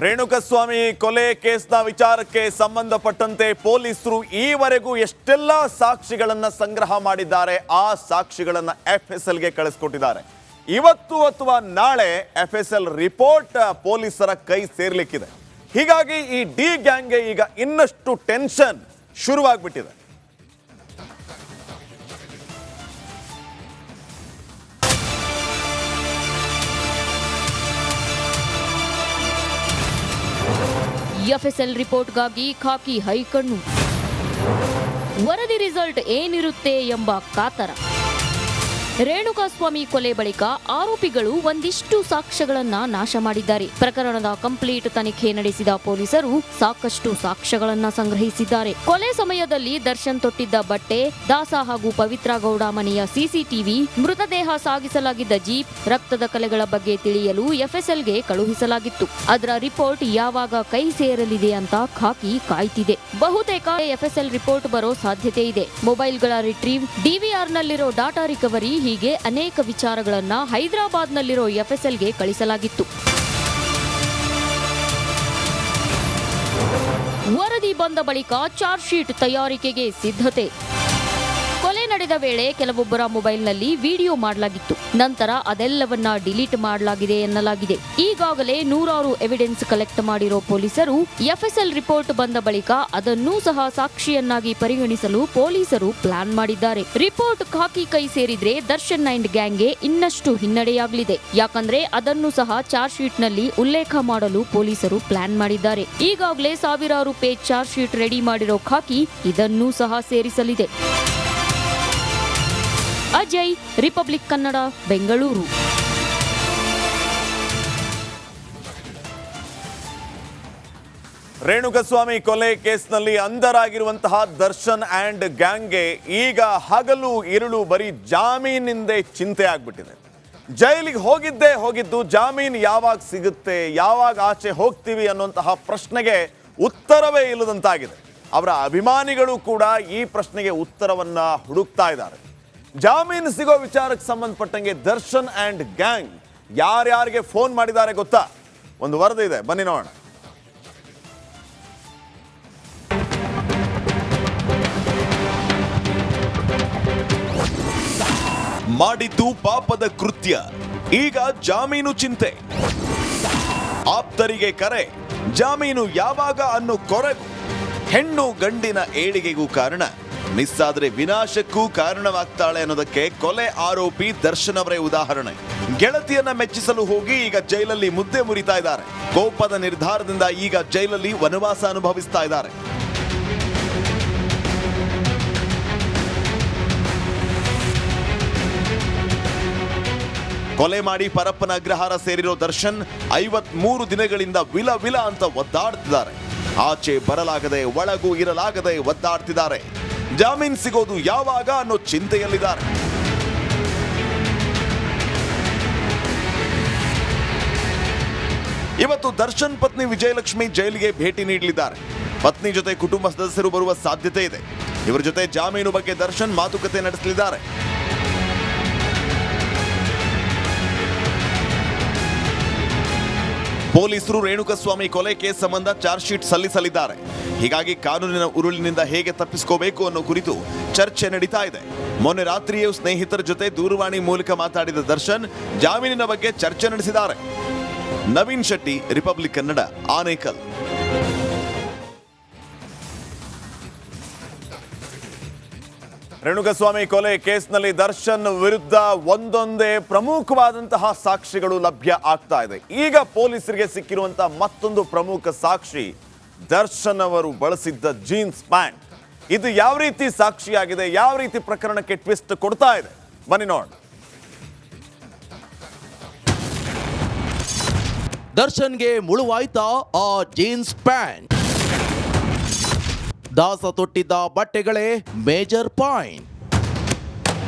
ರೇಣುಕಸ್ವಾಮಿ ಕೊಲೆ ಕೇಸ್ನ ವಿಚಾರಕ್ಕೆ ಸಂಬಂಧಪಟ್ಟಂತೆ ಪೊಲೀಸರು ಈವರೆಗೂ ಎಷ್ಟೆಲ್ಲ ಸಾಕ್ಷಿಗಳನ್ನು ಸಂಗ್ರಹ ಮಾಡಿದ್ದಾರೆ, ಆ ಸಾಕ್ಷಿಗಳನ್ನು FSLಗೆ ಕಳಿಸಿಕೊಟ್ಟಿದ್ದಾರೆ. ಇವತ್ತು ಅಥವಾ ನಾಳೆ FSL ರಿಪೋರ್ಟ್ ಪೊಲೀಸರ ಕೈ ಸೇರ್ಲಿಕ್ಕಿದೆ. ಹೀಗಾಗಿ ಈ ಡಿ ಗ್ಯಾಂಗ್ಗೆ ಈಗ ಇನ್ನಷ್ಟು ಟೆನ್ಷನ್ ಶುರುವಾಗ್ಬಿಟ್ಟಿದೆ. FSL ರಿಪೋರ್ಟ್ಗಾಗಿ ಖಾಕಿ ಹೈಕಣ್ಣು. ವರದಿ ರಿಸಲ್ಟ್ ಏನಿರುತ್ತೆ ಎಂಬ ಕಾತರ. ರೇಣುಕಾಸ್ವಾಮಿ ಕೊಲೆ ಬಳಿಕ ಆರೋಪಿಗಳು ಒಂದಿಷ್ಟು ಸಾಕ್ಷ್ಯಗಳನ್ನ ನಾಶ ಮಾಡಿದ್ದಾರೆ. ಪ್ರಕರಣದ ಕಂಪ್ಲೀಟ್ ತನಿಖೆ ನಡೆಸಿದ ಪೊಲೀಸರು ಸಾಕಷ್ಟು ಸಾಕ್ಷ್ಯಗಳನ್ನ ಸಂಗ್ರಹಿಸಿದ್ದಾರೆ. ಕೊಲೆ ಸಮಯದಲ್ಲಿ ದರ್ಶನ್ ತೊಟ್ಟಿದ್ದ ಬಟ್ಟೆ, ದಾಸ ಹಾಗೂ ಪವಿತ್ರ ಗೌಡ ಮನೆಯ CCTV, ಮೃತದೇಹ ಸಾಗಿಸಲಾಗಿದ್ದ ಜೀಪ್, ರಕ್ತದ ಕಲೆಗಳ ಬಗ್ಗೆ ತಿಳಿಯಲು FSLಗೆ ಕಳುಹಿಸಲಾಗಿತ್ತು. ಅದರ ರಿಪೋರ್ಟ್ ಯಾವಾಗ ಕೈ ಸೇರಲಿದೆ ಅಂತ ಖಾಕಿ ಕಾಯ್ತಿದೆ. ಬಹುತೇಕ FSL ರಿಪೋರ್ಟ್ ಬರೋ ಸಾಧ್ಯತೆ ಇದೆ. ಮೊಬೈಲ್ಗಳ ರಿಟ್ರೀವ್, DVRನಲ್ಲಿರೋ ಡಾಟಾ ರಿಕವರಿ, ಹೀಗೆ ಅನೇಕ ವಿಚಾರಗಳನ್ನ ಹೈದರಾಬಾದ್ನಲ್ಲಿರೋ FSLಗೆ ಕಳಿಸಲಾಗಿತ್ತು. ವರದಿ ಬಂದ ಬಳಿಕ ಚಾರ್ಜ್ ಶೀಟ್ ತಯಾರಿಕೆಗೆ ಸಿದ್ಧತೆ. ಕೊಲೆ ನಡೆದ ವೇಳೆ ಕೆಲವೊಬ್ಬರ ಮೊಬೈಲ್ನಲ್ಲಿ ವಿಡಿಯೋ ಮಾಡಲಾಗಿತ್ತು. ನಂತರ ಅದೆಲ್ಲವನ್ನ ಡಿಲೀಟ್ ಮಾಡಲಾಗಿದೆ ಎನ್ನಲಾಗಿದೆ. ಈಗಾಗಲೇ ನೂರಾರು ಎವಿಡೆನ್ಸ್ ಕಲೆಕ್ಟ್ ಮಾಡಿರೋ ಪೊಲೀಸರು FSL ರಿಪೋರ್ಟ್ ಬಂದ ಬಳಿಕ ಅದನ್ನೂ ಸಹ ಸಾಕ್ಷಿಯನ್ನಾಗಿ ಪರಿಗಣಿಸಲು ಪೊಲೀಸರು ಪ್ಲಾನ್ ಮಾಡಿದ್ದಾರೆ. ರಿಪೋರ್ಟ್ ಖಾಕಿ ಕೈ ಸೇರಿದ್ರೆ ದರ್ಶನ್ ಅಂಡ್ ಗ್ಯಾಂಗ್ಗೆ ಇನ್ನಷ್ಟು ಹಿನ್ನಡೆಯಾಗಲಿದೆ. ಯಾಕಂದ್ರೆ ಅದನ್ನು ಸಹ ಚಾರ್ಜ್ ಶೀಟ್ ನಲ್ಲಿ ಉಲ್ಲೇಖ ಮಾಡಲು ಪೊಲೀಸರು ಪ್ಲಾನ್ ಮಾಡಿದ್ದಾರೆ. ಈಗಾಗಲೇ ಸಾವಿರಾರು ಪೇಜ್ ಚಾರ್ಜ್ ಶೀಟ್ ರೆಡಿ ಮಾಡಿರೋ ಖಾಕಿ ಇದನ್ನೂ ಸಹ ಸೇರಿಸಲಿದೆ. ಅಜಯ್, ರಿಪಬ್ಲಿಕ್ ಕನ್ನಡ, ಬೆಂಗಳೂರು. ರೇಣುಕಸ್ವಾಮಿ ಕೊಲೆ ಕೇಸ್ನಲ್ಲಿ ಅಂಧರಾಗಿರುವಂತಹ ದರ್ಶನ್ ಅಂಡ್ ಗ್ಯಾಂಗ್ಗೆ ಈಗ ಹಗಲು ಇರುಳು ಬರೀ ಜಾಮೀನಿಂದೇ ಚಿಂತೆ ಆಗ್ಬಿಟ್ಟಿದೆ. ಜೈಲಿಗೆ ಹೋಗಿದ್ದು ಜಾಮೀನು ಯಾವಾಗ ಸಿಗುತ್ತೆ, ಯಾವಾಗ ಆಚೆ ಹೋಗ್ತೀವಿ ಅನ್ನುವಂತಹ ಪ್ರಶ್ನೆಗೆ ಉತ್ತರವೇ ಇಲ್ಲದಂತಾಗಿದೆ. ಅವರ ಅಭಿಮಾನಿಗಳು ಕೂಡ ಈ ಪ್ರಶ್ನೆಗೆ ಉತ್ತರವನ್ನ ಹುಡುಕ್ತಾ ಇದ್ದಾರೆ. ಜಾಮೀನು ಸಿಗೋ ವಿಚಾರಕ್ಕೆ ಸಂಬಂಧಪಟ್ಟಂಗೆ ದರ್ಶನ್ ಅಂಡ್ ಗ್ಯಾಂಗ್ ಯಾರ್ಯಾರಿಗೆ ಫೋನ್ ಮಾಡಿದ್ದಾರೆ ಗೊತ್ತಾ? ಒಂದು ವರದಿ ಇದೆ, ಬನ್ನಿ ನೋಡೋಣ. ಮಾಡಿದ್ದು ಪಾಪದ ಕೃತ್ಯ, ಈಗ ಜಾಮೀನು ಚಿಂತೆ. ಆಪ್ತರಿಗೆ ಕರೆ, ಜಾಮೀನು ಯಾವಾಗ ಅನ್ನೋ ಕೊರಗು. ಹೆಣ್ಣು ಗಂಡಿನ ಏಳಿಗೆಗೂ ಕಾರಣ, ಮಿಸ್ ಆದ್ರೆ ವಿನಾಶಕ್ಕೂ ಕಾರಣವಾಗ್ತಾಳೆ ಅನ್ನೋದಕ್ಕೆ ಕೊಲೆ ಆರೋಪಿ ದರ್ಶನ್ ಅವರೇ ಉದಾಹರಣೆ. ಗೆಳತಿಯನ್ನ ಮೆಚ್ಚಿಸಲು ಹೋಗಿ ಈಗ ಜೈಲಲ್ಲಿ ಮುದ್ದೆ ಮುರಿತಾ ಇದ್ದಾರೆ. ಕೋಪದ ನಿರ್ಧಾರದಿಂದ ಈಗ ಜೈಲಲ್ಲಿ ವನವಾಸ ಅನುಭವಿಸ್ತಾ ಇದ್ದಾರೆ. ಕೊಲೆ ಮಾಡಿ ಪರಪ್ಪನ ಅಗ್ರಹಾರ ಸೇರಿರೋ ದರ್ಶನ್ 53 ದಿನಗಳಿಂದ ವಿಲ ಅಂತ ಒದ್ದಾಡ್ತಿದ್ದಾರೆ. ಆಚೆ ಬರಲಾಗದೆ, ಒಳಗೂ ಇರಲಾಗದೆ ಒದ್ದಾಡ್ತಿದ್ದಾರೆ. ಜಾಮೀನು ಸಿಗೋದು ಯಾವಾಗ ಅನ್ನೋ ಚಿಂತೆಯಲ್ಲಿದ್ದಾರೆ. ಇವತ್ತು ದರ್ಶನ್ ಪತ್ನಿ ವಿಜಯಲಕ್ಷ್ಮಿ ಜೈಲಿಗೆ ಭೇಟಿ ನೀಡಲಿದ್ದಾರೆ. ಪತ್ನಿ ಜೊತೆ ಕುಟುಂಬ ಸದಸ್ಯರು ಬರುವ ಸಾಧ್ಯತೆ ಇದೆ. ಇವರ ಜೊತೆ ಜಾಮೀನು ಬಗ್ಗೆ ದರ್ಶನ್ ಮಾತುಕತೆ ನಡೆಸಲಿದ್ದಾರೆ. ಪೊಲೀಸರು ರೇಣುಕಸ್ವಾಮಿ ಕೊಲೆ ಕೇಸ್ ಸಂಬಂಧ ಚಾರ್ಜ್ ಶೀಟ್ ಸಲ್ಲಿಸಲಿದ್ದಾರೆ. ಹೀಗಾಗಿ ಕಾನೂನಿನ ಉರುಳಿನಿಂದ ಹೇಗೆ ತಪ್ಪಿಸಿಕೋಬೇಕು ಅನ್ನೋ ಕುರಿತು ಚರ್ಚೆ ನಡೀತಾ ಇದೆ. ಮೊನ್ನೆ ರಾತ್ರಿಯೇ ಸ್ನೇಹಿತರ ಜೊತೆ ದೂರವಾಣಿ ಮೂಲಕ ಮಾತಾಡಿದ ದರ್ಶನ್ ಜಾಮೀನಿನ ಬಗ್ಗೆ ಚರ್ಚೆ ನಡೆಸಿದ್ದಾರೆ. ನವೀನ್ ಶೆಟ್ಟಿ, ರಿಪಬ್ಲಿಕ್ ಕನ್ನಡ, ಆನೇಕಲ್. ರೇಣುಕಸ್ವಾಮಿ ಕೊಲೆ ಕೇಸ್ನಲ್ಲಿ ದರ್ಶನ್ ವಿರುದ್ಧ ಒಂದೊಂದೇ ಪ್ರಮುಖವಾದಂತಹ ಸಾಕ್ಷಿಗಳು ಲಭ್ಯ ಆಗ್ತಾ ಇದೆ. ಈಗ ಪೊಲೀಸರಿಗೆ ಸಿಕ್ಕಿರುವಂತಹ ಮತ್ತೊಂದು ಪ್ರಮುಖ ಸಾಕ್ಷಿ ದರ್ಶನ್ ಅವರು ಬಳಸಿದ್ದ ಜೀನ್ಸ್ ಪ್ಯಾಂಟ್. ಇದು ಯಾವ ರೀತಿ ಸಾಕ್ಷಿಯಾಗಿದೆ, ಯಾವ ರೀತಿ ಪ್ರಕರಣಕ್ಕೆ ಟ್ವಿಸ್ಟ್ ಕೊಡ್ತಾ ಇದೆ, ಬನ್ನಿ ನೋಡೋಣ. ದರ್ಶನ್ಗೆ ಮುಳುವಾಯ್ತಾ ಆ ಜೀನ್ಸ್ ಪ್ಯಾಂಟ್? ದಾಸ ತೊಟ್ಟಿದ್ದ ಬಟ್ಟೆಗಳೇ ಮೇಜರ್ ಪಾಯಿಂಟ್.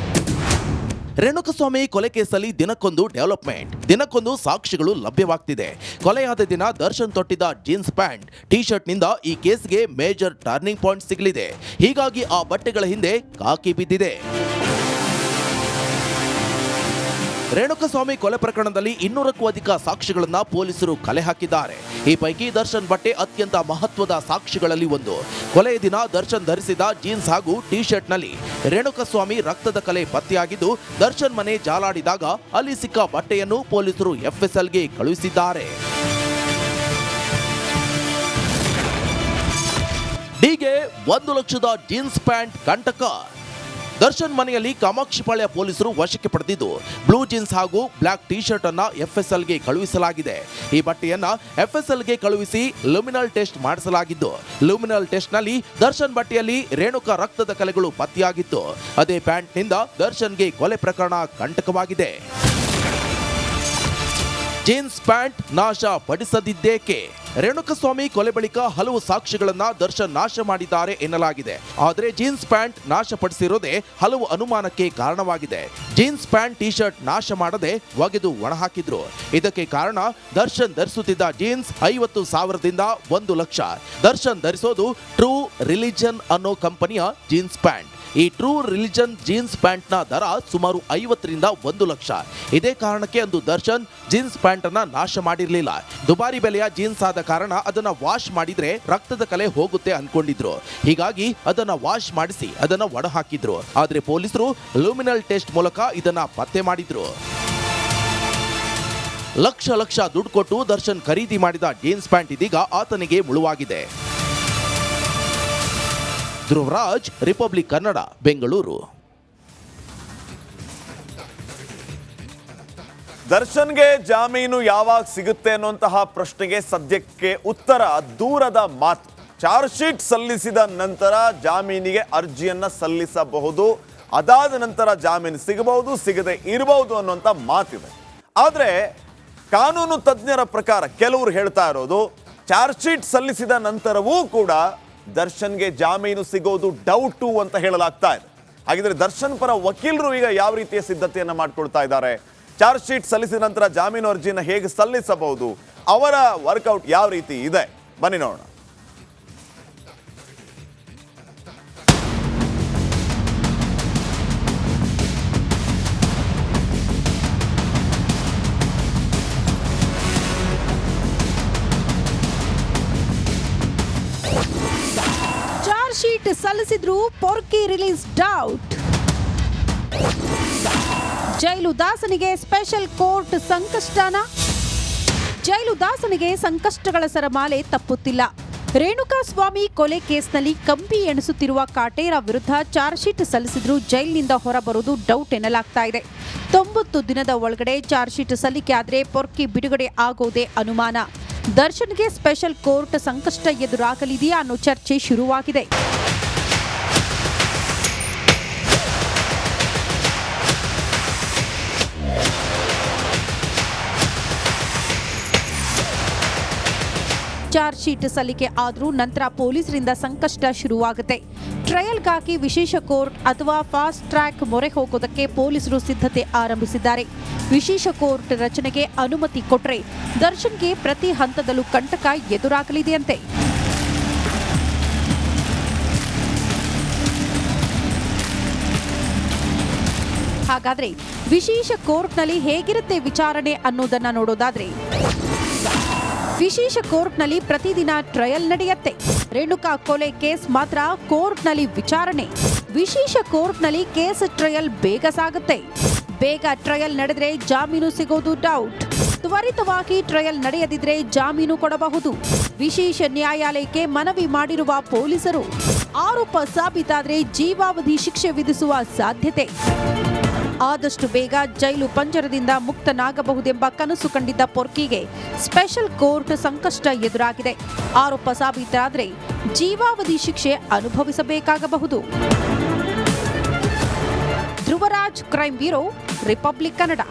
ರೇಣುಕಸ್ವಾಮಿ ಕೊಲೆ ಕೇಸಲ್ಲಿ ದಿನಕ್ಕೊಂದು ಡೆವಲಪ್ಮೆಂಟ್, ದಿನಕ್ಕೊಂದು ಸಾಕ್ಷಿಗಳು ಲಭ್ಯವಾಗ್ತಿದೆ. ಕೊಲೆಯಾದ ದಿನ ದರ್ಶನ್ ತೊಟ್ಟಿದ್ದ ಜೀನ್ಸ್ ಪ್ಯಾಂಟ್, ಟಿ ಶರ್ಟ್ನಿಂದ ಈ ಕೇಸ್ಗೆ ಮೇಜರ್ ಟರ್ನಿಂಗ್ ಪಾಯಿಂಟ್ ಸಿಗಲಿದೆ. ಹೀಗಾಗಿ ಆ ಬಟ್ಟೆಗಳ ಹಿಂದೆ ಕಾಕಿ ಬಿದ್ದಿದೆ. ರೇಣುಕಸ್ವಾಮಿ ಕೊಲೆ ಪ್ರಕರಣದಲ್ಲಿ 200ಕ್ಕೂ ಅಧಿಕ ಸಾಕ್ಷಿಗಳನ್ನ ಪೊಲೀಸರು ಕಲೆ ಹಾಕಿದ್ದಾರೆ. ಈ ಪೈಕಿ ದರ್ಶನ್ ಬಟ್ಟೆ ಅತ್ಯಂತ ಮಹತ್ವದ ಸಾಕ್ಷಿಗಳಲ್ಲಿ ಒಂದು. ಕೊಲೆಯ ದಿನ ದರ್ಶನ್ ಧರಿಸಿದ ಜೀನ್ಸ್ ಹಾಗೂ ಟಿ ಶರ್ಟ್ನಲ್ಲಿ ರೇಣುಕಸ್ವಾಮಿ ರಕ್ತದ ಕಲೆ ಪತ್ತೆಯಾಗಿದ್ದು, ದರ್ಶನ್ ಮನೆ ಜಾಲಾಡಿದಾಗ ಅಲ್ಲಿ ಸಿಕ್ಕ ಬಟ್ಟೆಯನ್ನು ಪೊಲೀಸರು FSLಗೆ ಕಳುಹಿಸಿದ್ದಾರೆ. ಡಿಗೆ 1 ಲಕ್ಷದ ಜೀನ್ಸ್ ಪ್ಯಾಂಟ್ ಕಂಟಕ. ದರ್ಶನ್ ಮನೆಯಲ್ಲಿ ಕಾಮಾಕ್ಷಿಪಾಳ್ಯ ಪೊಲೀಸರು ವಶಕ್ಕೆ ಪಡೆದಿದ್ದು, ಬ್ಲೂ ಜೀನ್ಸ್ ಹಾಗೂ ಬ್ಲಾಕ್ ಟಿ ಶರ್ಟ್ ಅನ್ನ FSLಗೆ ಕಳುಹಿಸಲಾಗಿದೆ. ಈ ಬಟ್ಟೆಯನ್ನ FSLಗೆ ಕಳುಹಿಸಿ ಲುಮಿನಲ್ ಟೆಸ್ಟ್ ಮಾಡಿಸಲಾಗಿದ್ದು, ಲುಮಿನಲ್ ಟೆಸ್ಟ್ ನಲ್ಲಿ ದರ್ಶನ್ ಬಟ್ಟೆಯಲ್ಲಿ ರೇಣುಕಾ ರಕ್ತದ ಕಲೆಗಳು ಪತ್ತೆಯಾಗಿತ್ತು. ಅದೇ ಪ್ಯಾಂಟ್ನಿಂದ ದರ್ಶನ್ಗೆ ಕೊಲೆ ಪ್ರಕರಣ ಕಂಟಕವಾಗಿದೆ. ಜೀನ್ಸ್ ಪ್ಯಾಂಟ್ ನಾಶ ಪಡಿಸದಿದ್ದೇಕೆ? ರೇಣುಕಸ್ವಾಮಿ ಕೊಲೆ ಬಳಿಕ ಹಲವು ಸಾಕ್ಷಿಗಳನ್ನ ದರ್ಶನ್ ನಾಶ ಮಾಡಿದ್ದಾರೆ ಎನ್ನಲಾಗಿದೆ. ಆದರೆ ಜೀನ್ಸ್ ಪ್ಯಾಂಟ್ ನಾಶಪಡಿಸಿರೋದೇ ಹಲವು ಅನುಮಾನಕ್ಕೆ ಕಾರಣವಾಗಿದೆ. ಜೀನ್ಸ್ ಪ್ಯಾಂಟ್ ಟಿ ಶರ್ಟ್ ನಾಶ ಮಾಡದೆ ಒಗೆದು ಒಣಹಾಕಿದ್ರು. ಇದಕ್ಕೆ ಕಾರಣ ದರ್ಶನ್ ಧರಿಸುತ್ತಿದ್ದ ಜೀನ್ಸ್ 50,000ದಿಂದ 1 ಲಕ್ಷ. ದರ್ಶನ್ ಧರಿಸೋದು ಟ್ರೂ ರಿಲಿಜನ್ ಅನ್ನೋ ಕಂಪನಿಯ ಜೀನ್ಸ್ ಪ್ಯಾಂಟ್. ಈ ಟ್ರೂ ರಿಲಿಜನ್ ಜೀನ್ಸ್ ಪ್ಯಾಂಟ್ನ ದರ ಸುಮಾರು 50ರಿಂದ 1 ಲಕ್ಷ. ಇದೇ ಕಾರಣಕ್ಕೆ ಅಂದು ದರ್ಶನ್ ಜೀನ್ಸ್ ಪ್ಯಾಂಟ್ ಅನ್ನ ನಾಶ ಮಾಡಿರಲಿಲ್ಲ. ದುಬಾರಿ ಬೆಲೆಯ ಜೀನ್ಸ್ ಆದ ಕಾರಣ ಅದನ್ನ ವಾಶ್ ಮಾಡಿದ್ರೆ ರಕ್ತದ ಕಲೆ ಹೋಗುತ್ತೆ ಅನ್ಕೊಂಡಿದ್ರು. ಹೀಗಾಗಿ ಅದನ್ನ ವಾಶ್ ಮಾಡಿಸಿ ಅದನ್ನ ಒಣ ಹಾಕಿದ್ರು. ಆದ್ರೆ ಪೊಲೀಸರು ಲೂಮಿನಲ್ ಟೆಸ್ಟ್ ಮೂಲಕ ಇದನ್ನ ಪತ್ತೆ ಮಾಡಿದ್ರು. ಲಕ್ಷ ದುಡ್ಡು ಕೊಟ್ಟು ದರ್ಶನ್ ಖರೀದಿ ಮಾಡಿದ ಜೀನ್ಸ್ ಪ್ಯಾಂಟ್ ಇದೀಗ ಆತನಿಗೆ ಮುಳುವಾಗಿದೆ. ಧ್ರುವರಾಜ್, ರಿಪಬ್ಲಿಕ್ ಕನ್ನಡ, ಬೆಂಗಳೂರು. ದರ್ಶನ್ಗೆ ಜಾಮೀನು ಯಾವಾಗ ಸಿಗುತ್ತೆ ಅನ್ನುವಂತಹ ಪ್ರಶ್ನೆಗೆ ಸದ್ಯಕ್ಕೆ ಉತ್ತರ ದೂರದ ಮಾತು. ಚಾರ್ಜ್ ಶೀಟ್ ಸಲ್ಲಿಸಿದ ನಂತರ ಜಾಮೀನಿಗೆ ಅರ್ಜಿಯನ್ನ ಸಲ್ಲಿಸಬಹುದು. ಅದಾದ ನಂತರ ಜಾಮೀನು ಸಿಗಬಹುದು, ಸಿಗದೆ ಇರಬಹುದು ಅನ್ನುವಂಥ ಮಾತಿದೆ. ಆದರೆ ಕಾನೂನು ತಜ್ಞರ ಪ್ರಕಾರ ಕೆಲವರು ಹೇಳ್ತಾ ಇರೋದು, ಚಾರ್ಜ್ ಶೀಟ್ ಸಲ್ಲಿಸಿದ ನಂತರವೂ ಕೂಡ ದರ್ಶನ್ಗೆ ಜಾಮೀನು ಸಿಗೋದು ಡೌಟು ಅಂತ ಹೇಳಲಾಗ್ತಾ ಇದೆ. ಹಾಗಿದ್ರೆ ದರ್ಶನ್ ಪರ ವಕೀಲರು ಈಗ ಯಾವ ರೀತಿಯ ಸಿದ್ಧತೆಯನ್ನು ಮಾಡ್ಕೊಳ್ತಾ ಇದ್ದಾರೆ? ಚಾರ್ಜ್ ಶೀಟ್ ಸಲ್ಲಿಸಿದ ನಂತರ ಜಾಮೀನು ಅರ್ಜಿಯನ್ನು ಹೇಗೆ ಸಲ್ಲಿಸಬಹುದು? ಅವರ ವರ್ಕೌಟ್ ಯಾವ ರೀತಿ ಇದೆ? ಬನ್ನಿ ನೋಡೋಣ. ಶೀಟ್ ಸಲ್ಲಿಸಿದ್ರು ಪೊರ್ಕಿ ರಿಲೀಸ್ ಡೌಟ್. ಜೈಲು ದಾಸನಿಗೆ ಸ್ಪೆಷಲ್ ಕೋರ್ಟ್ ಸಂಕಷ್ಟನ? ಜೈಲು ದಾಸನಿಗೆ ಸಂಕಷ್ಟಗಳ ಸರಮಾಲೆ ತಪ್ಪುತ್ತಿಲ್ಲ. ರೇಣುಕಾಸ್ವಾಮಿ ಕೊಲೆ ಕೇಸ್ನಲ್ಲಿ ಕಂಬಿ ಎಣಿಸುತ್ತಿರುವ ಕಾಟೇರ ವಿರುದ್ಧ ಚಾರ್ಜ್ ಶೀಟ್ ಸಲ್ಲಿಸಿದ್ರು ಜೈಲಿನಿಂದ ಹೊರಬರುವುದು ಡೌಟ್ ಎನ್ನಲಾಗ್ತಾ ಇದೆ. 90 ದಿನದ ಒಳಗಡೆ ಚಾರ್ಜ್ ಶೀಟ್ ಸಲ್ಲಿಕೆ ಆದ್ರೆ ಪೊರ್ಕಿ ಬಿಡುಗಡೆ ಆಗೋದೇ ಅನುಮಾನ. ದರ್ಶನ್ಗೆ ಸ್ಪೆಷಲ್ ಕೋರ್ಟ್ ಸಂಕಷ್ಟ ಎದುರಾಗಲಿದೆಯಾ ಅನ್ನೋ ಚರ್ಚೆ ಶುರುವಾಗಿದೆ. ಚಾರ್ಜ್ ಶೀಟ್ ಸಲ್ಲಿಕೆ ಆದರೂ ನಂತರ ಪೊಲೀಸರಿಂದ ಸಂಕಷ್ಟ ಶುರುವಾಗುತ್ತೆ. ಟ್ರಯಲ್ಗಾಗಿ ವಿಶೇಷ ಕೋರ್ಟ್ ಅಥವಾ ಫಾಸ್ಟ್ ಟ್ರ್ಯಾಕ್ ಮೊರೆ ಹೋಗೋದಕ್ಕೆ ಪೊಲೀಸರು ಸಿದ್ಧತೆ ಆರಂಭಿಸಿದ್ದಾರೆ. ವಿಶೇಷ ಕೋರ್ಟ್ ರಚನೆಗೆ ಅನುಮತಿ ಕೊಟ್ಟರೆ ದರ್ಶನ್ಗೆ ಪ್ರತಿ ಹಂತದಲ್ಲೂ ಕಂಟಕ ಎದುರಾಗಲಿದೆಯಂತೆ. ಹಾಗಾದ್ರೆ ವಿಶೇಷ ಕೋರ್ಟ್ನಲ್ಲಿ ಹೇಗಿರುತ್ತೆ ವಿಚಾರಣೆ ಅನ್ನೋದನ್ನ ನೋಡೋದಾದ್ರೆ, ವಿಶೇಷ ಕೋರ್ಟ್ನಲ್ಲಿ ಪ್ರತಿದಿನ ಟ್ರಯಲ್ ನಡೆಯುತ್ತೆ. ರೇಣುಕಾ ಕೊಲೆ ಕೇಸ್ ಮಾತ್ರ ಕೋರ್ಟ್ನಲ್ಲಿ ವಿಚಾರಣೆ. ವಿಶೇಷ ಕೋರ್ಟ್ನಲ್ಲಿ ಕೇಸ್ ಟ್ರಯಲ್ ಬೇಗ ಸಾಗುತ್ತೆ. ಬೇಗ ಟ್ರಯಲ್ ನಡೆದ್ರೆ ಜಾಮೀನು ಸಿಗೋದು ಡೌಟ್. ತ್ವರಿತವಾಗಿ ಟ್ರಯಲ್ ನಡೆಯದಿದ್ರೆ ಜಾಮೀನು ಕೊಡಬಹುದು. ವಿಶೇಷ ನ್ಯಾಯಾಲಯಕ್ಕೆ ಮನವಿ ಮಾಡಿರುವ ಪೊಲೀಸರು ಆರೋಪ ಸಾಬೀತಾದ್ರೆ ಜೀವಾವಧಿ ಶಿಕ್ಷೆ ವಿಧಿಸುವ ಸಾಧ್ಯತೆ. ಆದಷ್ಟು ಬೇಗ ಜೈಲು ಪಂಜರದಿಂದ ಮುಕ್ತನಾಗಬಹುದೆಂಬ ಕನಸು ಕಂಡಿದ್ದ ಪೊರ್ಕಿಗೆ ಸ್ಪೆಷಲ್ ಕೋರ್ಟ್ ಸಂಕಷ್ಟ ಎದುರಾಗಿದೆ. ಆರೋಪ ಸಾಬೀತಾದರೆ ಜೀವಾವಧಿ ಶಿಕ್ಷೆ ಅನುಭವಿಸಬೇಕಾಗಬಹುದು. Dhruvaraj, crime bureau, republic Kannada.